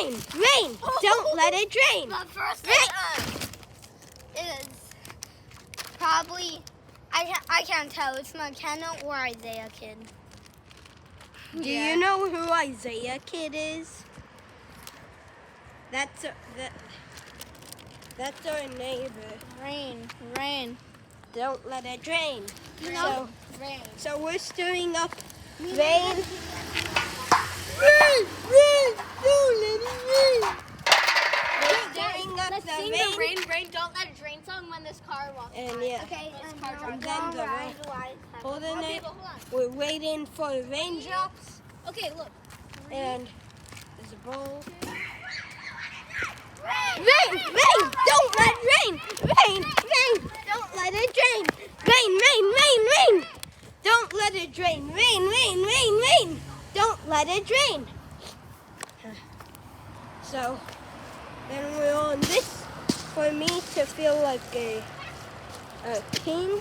Rain, don't let it drain. The first thing is probably, I can't tell, it's McKenna or Isaiah Kid. Do you know who Isaiah Kid is? That's our neighbor. Rain. Don't let it drain. No. Rain. So we're stirring up rain. Don't let it rain. We're stirring up Let's the sing rain. the rain, don't let it drain song when this car walks And by. yeah. Okay, And car then drives. the rain. Holding it. We're waiting for raindrops. Okay, look. And there's a bowl. Rain! Don't let rain! Don't let it drain! Rain! Don't let it drain! Rain! Don't let it drain! So, then we're on this for me to feel like a king.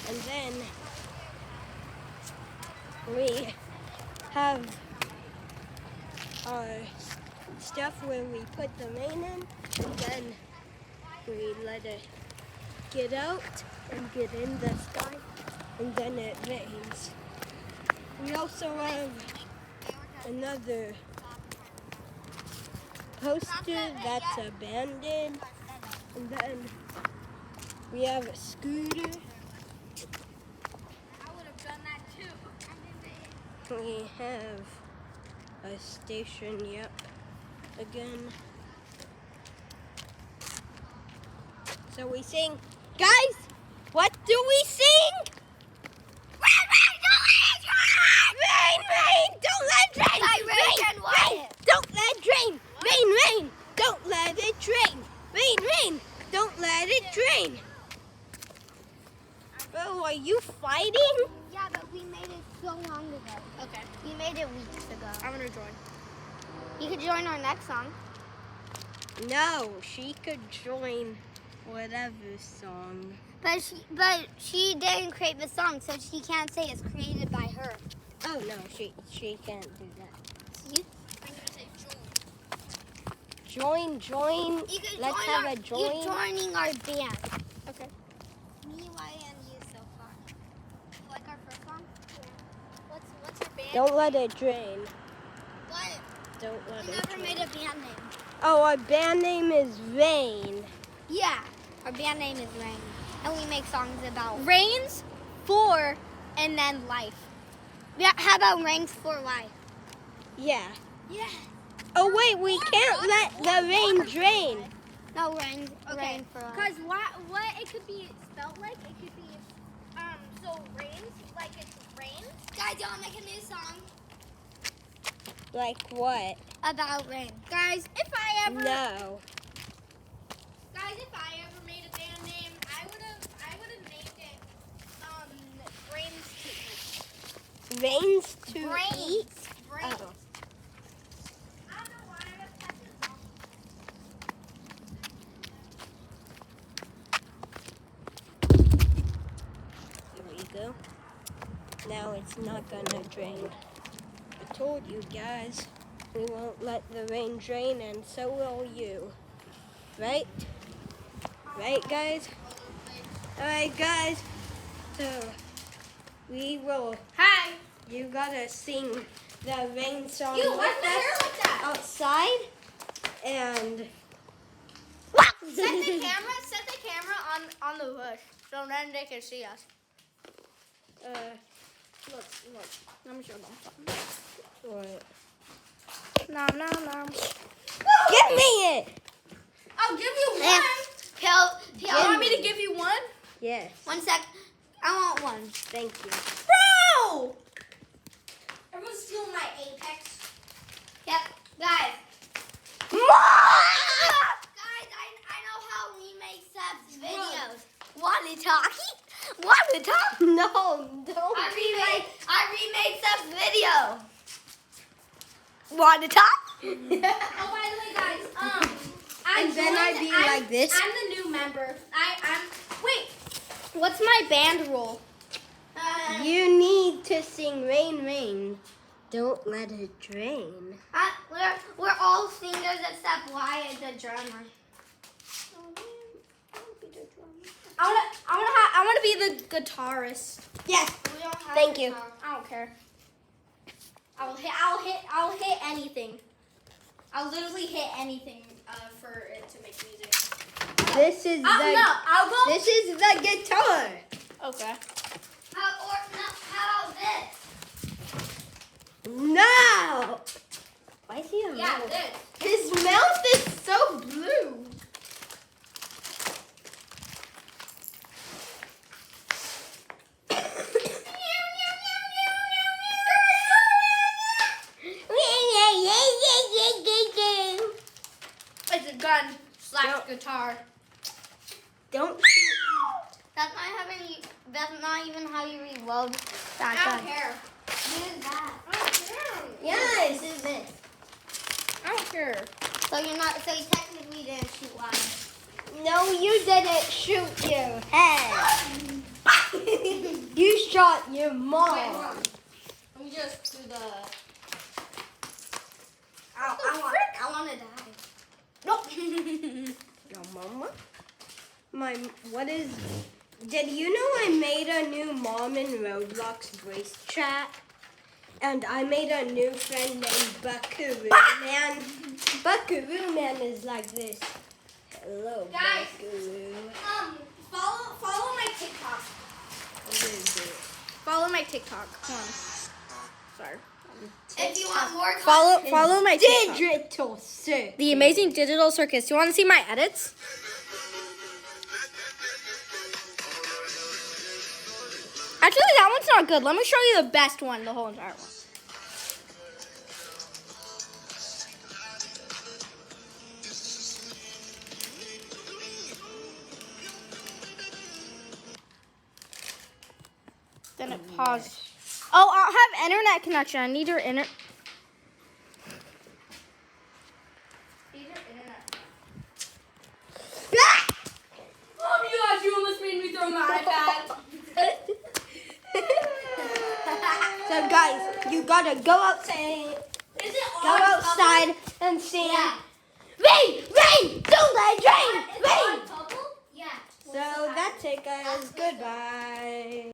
And then we have our stuff where we put the rain in, and then we let it get out and get in the sky, and then it rains. We also have another poster that's abandoned, and then we have a scooter. I would have done that too. We have a station, again. So we sing, guys, what do we sing? Rain, don't let it drain! Rain, don't let it drain! Rain, don't let it drain! Rain, don't let it drain! Bro, are you fighting? Yeah, but we made it so long ago. Okay. We made it weeks ago. I'm gonna join. You could join our next song. No, she could join whatever song. But she didn't create the song, so she can't say it's created by her. Oh no, she can't do that. You, I'm gonna say Join. you could Let's join have our, a join. You're joining our band. Okay. Me, Y, and you so far. Like our first song? Yeah. What's your band? Don't let it drain. What? Don't let We it never drain. made a band name. Oh, our band name is Rain. Yeah. Our band name is Rain. And we make songs about Rains for and then life. Yeah, how about Rains for Life? Yeah. Yeah. Oh wait, we can't let the rain drain. No, Rain for Life. Because what it could be spelled like, it could be so rains, like it's rain. Guys, y'all make a new song Like what? about rain. Guys, if I ever No. made a band name, I would have named it Brains to Eat. Rains to eat? Brains. Oh. I don't know why I was catching song. Here we go. Now it's not gonna drain. I told you guys, we won't let the rain drain, and so will you. Right? Right, guys? Alright, guys. So, we will. Hi. You gotta sing the rain song You, with what's the hair us like that? outside. And. Set the camera on the bush so then they can see us. Look. Let me show them something. What? No. Give me it! I'll give you Yeah. one. You want me to give you one? Yes. 1 sec. I want one. Thank you. Bro! Everyone's stealing my Apex. Yep. Guys. Guys, I know how we make subs videos. Walkie-talkie? Walkie-talkie? no, don't. I remade subs video. Walkie-talkie? Oh, by the way, guys, And then I'd be like this. I'm the new member. Wait, what's my band role? You need to sing Rain, Rain. Don't let it drain. We're all singers except Wyatt, the drummer. I wanna be the guitarist. Yes. We don't have Thank a you. song. I don't care. I'll hit anything. I'll literally hit anything for it to make music. This is I'll go. This is the guitar. Okay. How about this? No. Why is he a Yeah, mouth? this. His mouth is so blue. It's a gun slash guitar. Don't. That's not even how you reload I that don't gun. care. Use that. I don't care. Yes, is this. I don't care. So you technically didn't shoot Wyatt. No, you didn't shoot your head. You shot your Wait, hold mom. on. Let me just do the. I want to die. Nope. Your mama? What is... Did you know I made a new mom in Roblox voice chat? And I made a new friend named Buckaroo Man. Buckaroo Man is like this. Hello, Guys. Buckaroo. Follow my TikTok. What is it? Follow my TikTok. Come on. Sorry. If you want more Follow my TikTok. Digital circus. The Amazing Digital Circus. You want to see my edits? Actually, that one's not good. Let me show you the best one, the whole entire one. Then it paused. Oh, I don't have internet connection. I need your internet. Oh, you guys, you almost made me throw my iPad. So guys, you gotta go outside, Is it go on outside and sing. Yeah. Rain, rain, don't let it rain, rain. Yeah. So that's it, guys. Goodbye.